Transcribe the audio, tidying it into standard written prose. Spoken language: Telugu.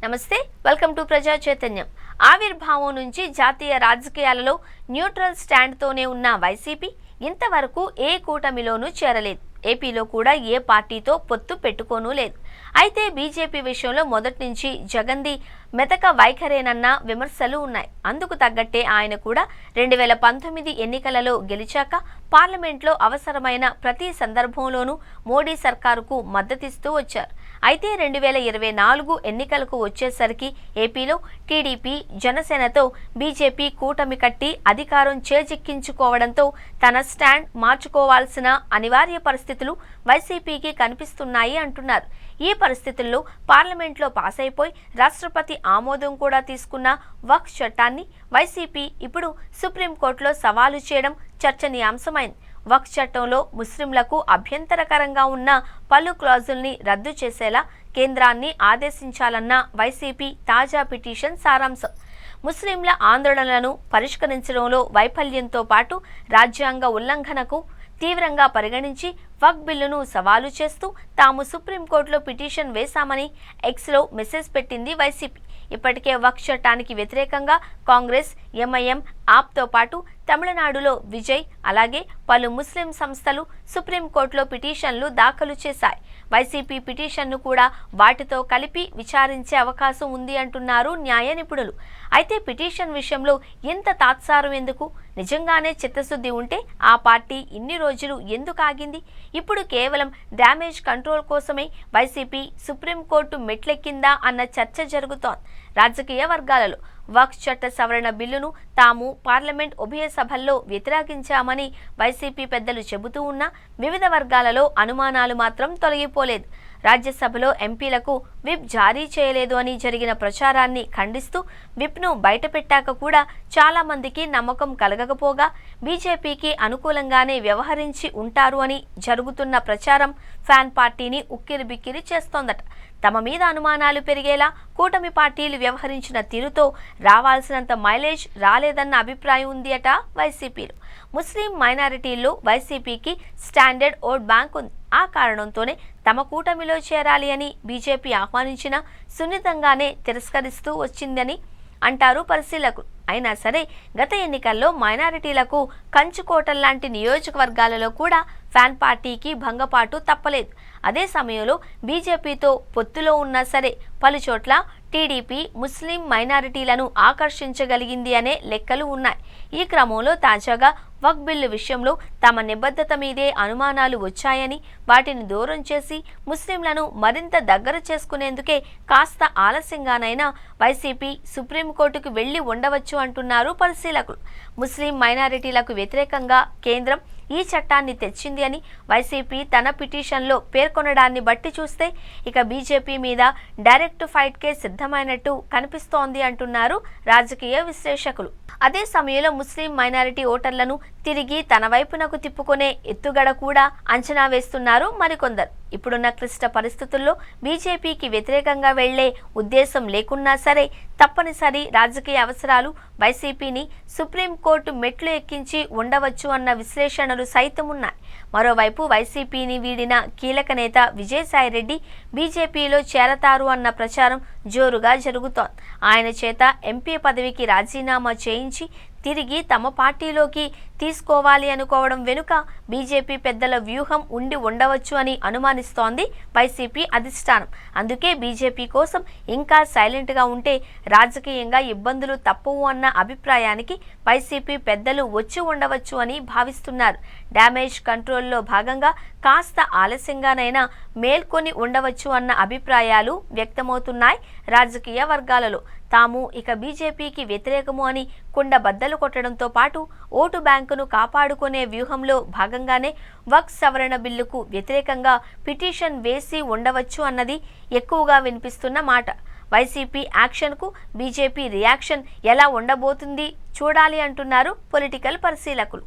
నమస్తే, వెల్కమ్ టు ప్రజా చైతన్యం. ఆవిర్భావం నుంచి జాతీయ రాజకీయాలలో న్యూట్రల్ స్టాండ్తోనే ఉన్న వైసీపీ ఇంతవరకు ఏ కూటమిలోనూ చేరలేదు. ఏపీలో కూడా ఏ పార్టీతో పొత్తు పెట్టుకోనూ లేదు. అయితే బీజేపీ విషయంలో మొదటి నుంచి జగన్ది మెతక వైఖరేనన్న విమర్శలు ఉన్నాయి. అందుకు తగ్గట్టే ఆయన కూడా 2019 ఎన్నికలలో గెలిచాక పార్లమెంట్లో అవసరమైన ప్రతి సందర్భంలోనూ మోడీ సర్కారుకు మద్దతిస్తూ వచ్చారు. అయితే 2024 ఎన్నికలకు వచ్చేసరికి ఏపీలో టీడీపీ, జనసేనతో బీజేపీ కూటమి కట్టి అధికారం చేజిక్కించుకోవడంతో తన స్టాండ్ మార్చుకోవాల్సిన అనివార్య పరిస్థితులు వైసీపీకి కనిపిస్తున్నాయి అంటున్నారు. ఈ పరిస్థితుల్లో పార్లమెంట్లో పాస్ అయిపోయి రాష్ట్రపతి ఆమోదం కూడా తీసుకున్న వక్ఫ్ చట్టాన్ని వైసీపీ ఇప్పుడు సుప్రీంకోర్టులో సవాలు చేయడం చర్చనీయాంశమైంది. వక్ఫ్ చట్టంలో ముస్లింలకు అభ్యంతరకరంగా ఉన్న పలు క్లాజుల్ని రద్దు చేసేలా కేంద్రాన్ని ఆదేశించాలన్న వైసీపీ తాజా పిటిషన్ సారాంశం. ముస్లింల ఆందోళనలను పరిష్కరించడంలో వైఫల్యంతో పాటు రాజ్యాంగ ఉల్లంఘనకు తీవ్రంగా పరిగణించి వక్ఫ్ బిల్లును సవాలు చేస్తూ తాము సుప్రీంకోర్టులో పిటిషన్ వేశామని ఎక్స్లో మెసేజ్ పెట్టింది వైసీపీ. ఇప్పటికే వక్ఫ్ చట్టానికి వ్యతిరేకంగా కాంగ్రెస్, ఎంఐఎం, ఆప్తో పాటు తమిళనాడులో విజయ్, అలాగే పలు ముస్లిం సంస్థలు సుప్రీంకోర్టులో పిటిషన్లు దాఖలు చేశాయి. వైసీపీ పిటిషన్ను కూడా వాటితో కలిపి విచారించే అవకాశం ఉంది అంటున్నారు న్యాయ నిపుణులు. అయితే పిటిషన్ విషయంలో ఎంత తాత్సారం ఎందుకు? నిజంగానే చిత్తశుద్ధి ఉంటే ఆ పార్టీ ఇన్ని రోజులు ఎందుకు ఆగింది? ఇప్పుడు కేవలం డ్యామేజ్ కంట్రోల్ కోసమే వైసీపీ సుప్రీంకోర్టు మెట్లెక్కిందా అన్న చర్చ జరుగుతోంది. రాజకీయ వర్గాలలో వక్ఫ్ చట్ట సవరణ బిల్లును తాము పార్లమెంట్ ఉభయ సభల్లో వ్యతిరేకించామని వైసీపీ పెద్దలు చెబుతూ ఉన్నా వివిధ వర్గాలలో అనుమానాలు మాత్రం తొలగిపోలేదు. రాజ్యసభలో ఎంపీలకు విప్ జారీ చేయలేదు అని జరిగిన ప్రచారాన్ని ఖండిస్తూ విప్ను బయటపెట్టాక కూడా చాలా మందికి నమ్మకం కలగకపోగా బీజేపీకి అనుకూలంగానే వ్యవహరించి ఉంటారు అని జరుగుతున్న ప్రచారం ఫ్యాన్ పార్టీని ఉక్కిరిబిక్కిరి చేస్తోందట. తమ మీద అనుమానాలు పెరిగేలా కూటమి పార్టీలు వ్యవహరించిన తీరుతో రావాల్సినంత మైలేజ్ రాలేదన్న అభిప్రాయం ఉంది అట వైసీపీలో. ముస్లిం మైనారిటీల్లో వైసీపీకి స్టాండర్డ్ ఓట్ బ్యాంక్ ఉంది. ఆ కారణంతోనే తమ కూటమిలో చేరాలి అని బీజేపీ ఆహ్వానించిన సున్నితంగానే తిరస్కరిస్తూ వచ్చిందని అంటారు పరిశీలకులు. అయినా సరే గత ఎన్నికల్లో మైనారిటీలకు కంచుకోటల్లాంటి నియోజకవర్గాలలో కూడా ఫ్యాన్ పార్టీకి భంగపాటు తప్పలేదు. అదే సమయంలో బీజేపీతో పొత్తులో ఉన్నా సరే పలుచోట్ల టీడీపీ ముస్లిం మైనారిటీలను ఆకర్షించగలిగింది అనే లెక్కలు ఉన్నాయి. ఈ క్రమంలో తాజాగా వక్ఫ్ బిల్లు విషయంలో తమ నిబద్ధత మీదే అనుమానాలు వచ్చాయని, వాటిని దూరం చేసి ముస్లింలను మరింత దగ్గర చేసుకునేందుకే కాస్త ఆలస్యంగానైనా వైసీపీ సుప్రీంకోర్టుకు వెళ్లి ఉండవచ్చు అంటున్నారు పరిశీలకులు. ముస్లిం మైనారిటీలకు వ్యతిరేకంగా కేంద్రం ఈ చట్టాన్ని తెచ్చింది అని వైసీపీ తన పిటిషన్లో పేర్కొనడాన్ని బట్టి చూస్తే ఇక బీజేపీ మీద డైరెక్ట్ ఫైట్కే సిద్ధమైనట్టు కనిపిస్తోంది అంటున్నారు రాజకీయ విశ్లేషకులు. అదే సమయంలో ముస్లిం మైనారిటీ ఓటర్లను తిరిగి తన వైపునకు తిప్పుకునే ఎత్తుగడ కూడా అంచనా వేస్తున్నారు మరికొందరు. ఇప్పుడున్న క్లిష్ట పరిస్థితుల్లో బీజేపీకి వ్యతిరేకంగా వెళ్లే ఉద్దేశం లేకున్నా సరే తప్పనిసరి రాజకీయ అవసరాలు వైసీపీని సుప్రీంకోర్టు మెట్లు ఎక్కించి ఉండవచ్చు అన్న విశ్లేషణలు సైతం ఉన్నాయి. మరోవైపు వైసీపీని వీడిన కీలక నేత విజయసాయిరెడ్డి బీజేపీలో చేరతారు అన్న ప్రచారం జోరుగా జరుగుతోంది. ఆయన చేత ఎంపీ పదవికి రాజీనామా చేయించి తిరిగి తమ పార్టీలోకి తీసుకోవాలి అనుకోవడం వెనుక బీజేపీ పెద్దల వ్యూహం ఉండి ఉండవచ్చు అని అనుమానిస్తోంది వైసీపీ అధిష్టానం. అందుకే బీజేపీ కోసం ఇంకా సైలెంట్గా ఉంటే రాజకీయంగా ఇబ్బందులు తప్పవు అన్న అభిప్రాయానికి వైసీపీ పెద్దలు వచ్చి ఉండవచ్చు అని భావిస్తున్నారు. డ్యామేజ్ కంట్రోల్లో భాగంగా కాస్త ఆలస్యంగానైనా మేల్కొని ఉండవచ్చు అన్న అభిప్రాయాలు వ్యక్తమవుతున్నాయి రాజకీయ వర్గాలలో. తాము ఇక బీజేపీకి వ్యతిరేకము అని కుండ బద్దలు కొట్టడంతో పాటు ఓటు బ్యాంకును కాపాడుకునే వ్యూహంలో భాగంగానే వక్ఫ్ సవరణ బిల్లుకు వ్యతిరేకంగా పిటిషన్ వేసి ఉండవచ్చు అన్నది ఎక్కువగా వినిపిస్తున్న మాట. వైసీపీ యాక్షన్కు బీజేపీ రియాక్షన్ ఎలా ఉండబోతుంది చూడాలి అంటున్నారు పొలిటికల్ పరిశీలకులు.